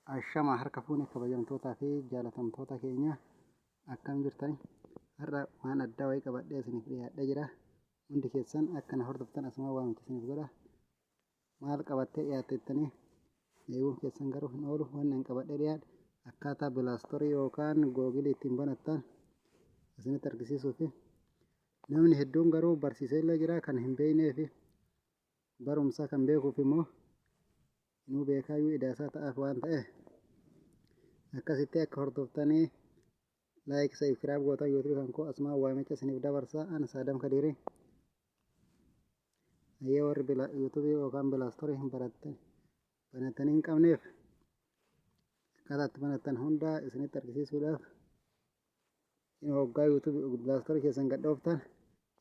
Ashama harka fuune kabajamtootaa fi jaalatamtoota keenya akkam jirtani? Har'a waan addaa wayii qabadhee isiniif dhiyaadhee jira. Hundi keessan akka na hordoftan asumaa waamicha isiniif godha. Maal qabattee dhiyaatteettanii? Eeguun keessan garuu hin oolu. Wanni an qabadhee dhiyaadhe akkaataa bilaastorii yookaan googilii ittiin banattan isinitti argisiisuu fi namni hedduun garuu barsiisee illee jira kan hin beeknee fi barumsa kan beekuuf immoo inuu beekaayyuu idaasaa ta'aaf waan ta'eef akkasitti akka hordoftanii laayik sabskiraayib gootan yuutuubii kan koo asumaa waamicha isiniif dabarsaa. Ani Saadam Kadirii. Ayyee warri yuutuubii yookaan bilaastorii hin banatanii hin qabneef akkaataa itti banattan hunda isinitti argisiisuudhaaf inuu hoggaa yuutuubii bilaastorii keessan gadhooftan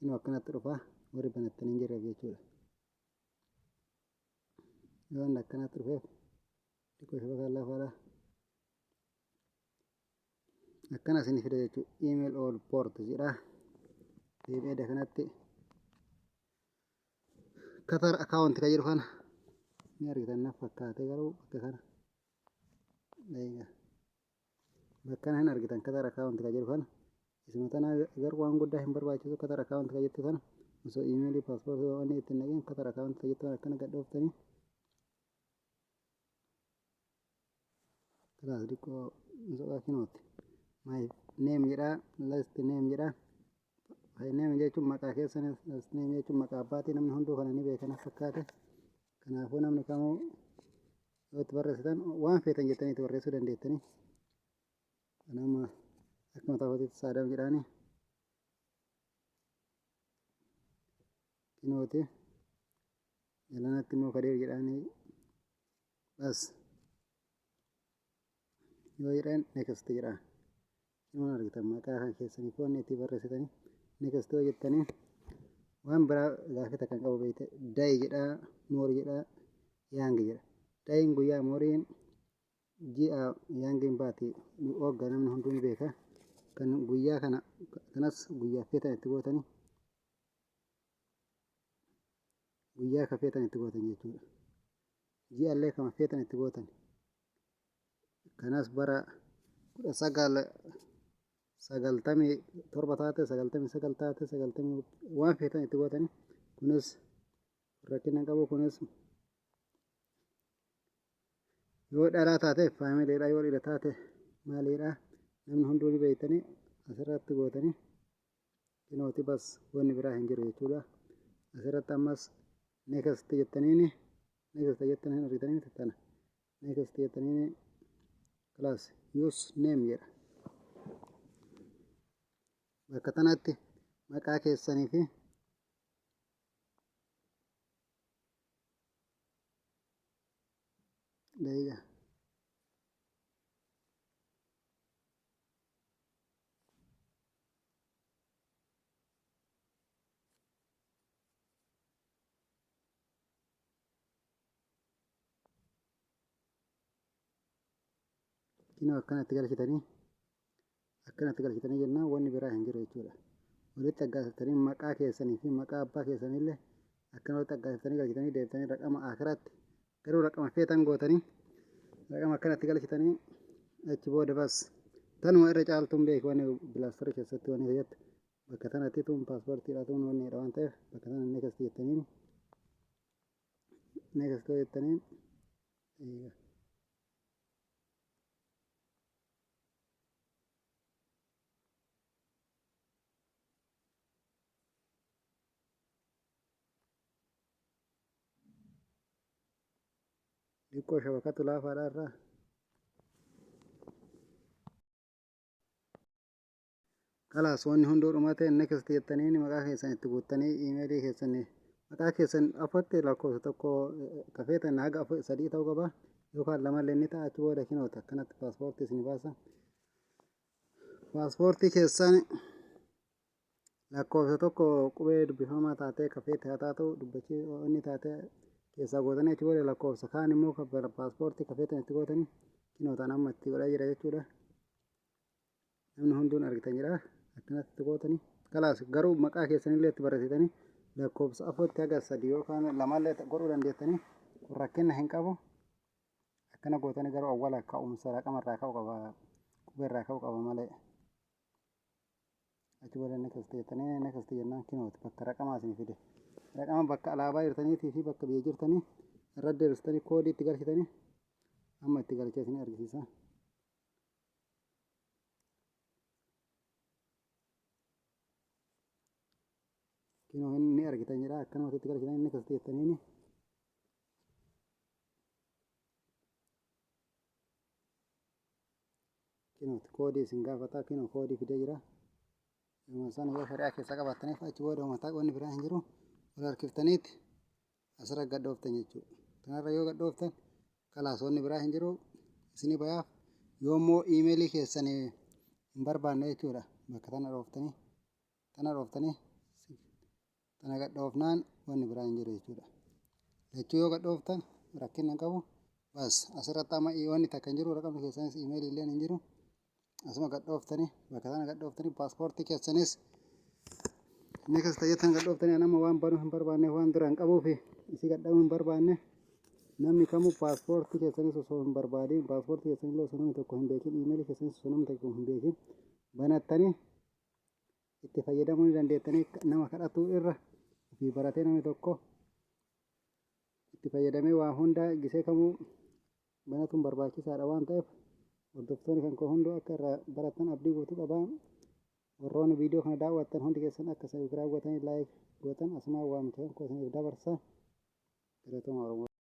inuu akkanatti dhufaa warri banatanii hin jirreef jechuudha. Yoo inni akkanatti dhufeef xiqqoo shabakaan lafaadha. Akkana isin fida jechuudha. Email all port jedha. Deebi'ee kanatti Qatar account kan jedhu kana ni argitan naaf fakkaate garuu bakka kana bakka kana hin argitan Qatar account kan jedhu kana isuma tana garuu waan guddaa hin barbaachisu. Qatar account kan jettu kana osoo emailii paaspoortii waan ittiin naqeen Qatar account kan jettu akkana gadhooftanii kalaas xiqqoo soqaa kinooti. My name jedha, last name jedha. My name jechuun maqaa keessan, last name jechuun maqaa abbaatii. Namni hunduu kana ni beekan fakkaate. Kanaafuu namni kamuu yoo itti barreessitan waan feetan jettanii itti barreessuu dandeettanii. Kanama akka mataa kootiitti Saadam jedhaani. Kinooti. Jalanatti immoo Kadir jedhaani. Bas. Yoo jedhan next jedha. Waan argitan maqaa kan keessanii foon itti barreessitanii next yoo jettanii waan biraa gaafata kan qabu beekte dayi jedha, moorii jedha, yaangi jedha. Dayin guyyaa, mooriin ji'a, yaangiin baati waggaa namni hunduu ni beeka. Kan guyyaa kanas guyyaa feetan itti gootanii guyyaa ka feetan itti gootan jechuudha. Ji'a illee kama feetan itti gootan. Kanas bara 1997 taate 99 taate 90 waan feetan itti gootanii kunis rakkina qabu. Kunis yoo dhalaa taate faamiliidha, yoo dhiira taate maaliidha namni hunduu ni beektanii asirratti gootanii kinooti. Bas wanni biraa hin jiru jechuudha. Asirratti ammas next jettaniini argitanii tana next jettaniini class use name jedha. Bakka tanatti maqaa keessanii fi da'iiqa kinoo akkanatti galchitanii jennaan wanni biraa hin jiru jechuudha. Walitti aggaasiftanii maqaa keessanii fi maqaa abbaa keessanillee akkana walitti aggaasiftanii galchitanii deebitanii raqama akiraatti garuu raqama feetan gootanii raqama akkanatti galchitanii achi booda bas tanuma irra caaltuun beeku wanni bilaastorii keessatti wanni fayyaddu bakka tanatti tuun paaspoortiidha tuun wanni dha waan ta'eef bakka tana next jettaniin xiqqoo shabakatu laafaadha irraa kalaas wanni hunduu dhumate next jettaniin maqaa keessan itti guuttanii iimeelii keessan maqaa keessan afotti lakkoofsa tokko kafeetan haga 3 ta'uu qaba yookaan 2 illee ni ta'a. Achi booda kinoota akkanatti paaspoortii isin baasa. Paaspoortii keessan lakkoofsa tokko qubee dubbifamaa taatee kafeetti haa taatu dubbachii inni taatee keessaa gootanii achi booda lakkoofsa kaan immoo paaspoortii kafeetan itti gootanii kinootaan amma itti godhaa jira jechuudha. Namni hunduun argitan jira akkanatti itti gootanii kalaas garuu maqaa keessanillee itti barreessitanii lakkoofsa afotti haga 3 yookaan 2 illee godhuu dandeettanii kun rakkina hin qabu. akkana gootanii garuu awwaala ka'umsa raqamarraa ka'uu qaba qubeerraa ka'uu qaba malee achi booda inni kasteettanii inni kastee jennaan kinooti bakka raqamaa isin fide raqama bakka alaabaa jirtaniitii fi bakka biyya jirtanii irra deebistanii koodii itti galchitanii amma itti galchee isin argisiisa. Kinoo inni argitan jira akkanumatti itti galchitan inni kasteettaniini kinooti koodii isin gaafata kinoo koodii fidee jira. San yoo shari'aa keessa qabattaniif achi booda mataa qonni biraa hin jiru wal harkiftaniiti asirra gad dhooftan jechuudha. Kanarra yoo gad dhooftan kalaasonni biraa hin jiru isinii bayaaf yoo immoo iimeelii keessan hin barbaanne jechuudha bakka tana dhooftanii tana gad dhoofnaan wanni biraa hin jiru jechuudha. Lachuu yoo gad dhooftan rakkina hin qabu bas asirratti amma wanni takka hin jiru raqamni keessanis iimeelii illee hin jiru. Asuma gad dhooftanii bakka sana gad dhooftanii paaspoortii keessanis inni kasteeyyetan gad dhooftanii anama waan banuu hin barbaanne waan duraan qabuufi isii gad dhabuu hin barbaanne namni kamuu paaspoortii keessanis osoo hin barbaadin paaspoortii keessanillee osoo namni tokko hin beekin iimeelii keessanis osoo namni tokko hin beekin banattanii itti fayyadamuu ni dandeettanii nama kadhatuu irra ofii baratee namni tokko itti fayyadamee waa hunda gisee kamuu banatuun barbaachisaadha waan ta'eef hordoftoonni kan koo hunduu akka irraa baratan abdii guutuu qabaa. Warroonni viidiyoo kana daawwattan hundi keessan akka sabiskiraayib gootanii laayik gootan asumaan waamicha kan koo isiniif dabarsa. Galatooma Oromoo.